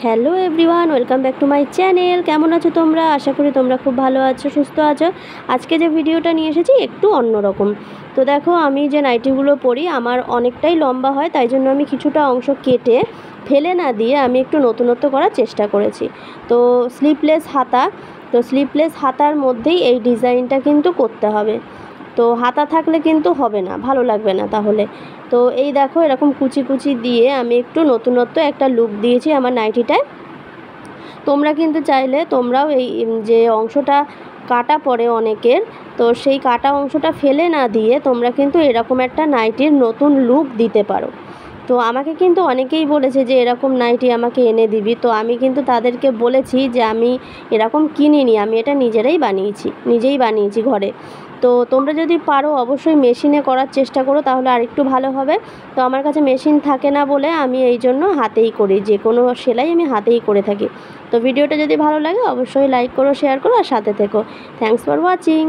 Hello everyone, welcome back to my channel. কেমন আছো তোমরা? আশা করি তোমরা খুব ভালো আছো, সুস্থ আছো। আজকে যে ভিডিওটা নিয়ে এসেছি একটু অন্যরকম। তো দেখো, আমি যে নাইটিগুলো পরি আমার অনেকটাই লম্বা হয়, তাই জন্য আমি কিছুটা অংশ কেটে ফেলে না দিয়ে আমি একটু নতুনত্ব করার চেষ্টা করেছি। তো স্লিভলেস হাতা, তো স্লিভলেস হাতার মধ্যেই এই ডিজাইনটা কিন্তু করতে হবে। তো হাতা থাকলে কিন্তু হবে না, ভালো লাগবে না তাহলে। তো এই দেখো, এরকম কুচি কুচি দিয়ে আমি একটু নতুনত্ব একটা লুক দিয়েছি আমার নাইটিটায়। তোমরা কিন্তু চাইলে তোমরাও এই যে অংশটা কাটা পড়ে অনেকের, তো সেই কাটা অংশটা ফেলে না দিয়ে তোমরা কিন্তু এরকম একটা নাইটির নতুন লুক দিতে পারো। তো আমাকে কিন্তু অনেকেই বলেছে যে এরকম নাইটি আমাকে এনে দিবি, তো আমি কিন্তু তাদেরকে বলেছি যে আমি এরকম কিনিনি, আমি এটা নিজেই বানিয়েছি ঘরে। তো তোমরা যদি পারো অবশ্যই মেশিনে করার চেষ্টা করো, তাহলে আরেকটু ভালো হবে। তো আমার কাছে মেশিন থাকে না বলে আমি এই জন্য হাতেই করি, যে কোনো সেলাই আমি হাতেই করে থাকি। তো ভিডিওটা যদি ভালো লাগে অবশ্যই লাইক করো, শেয়ার করো আর সাথে থেকো। Thanks for watching.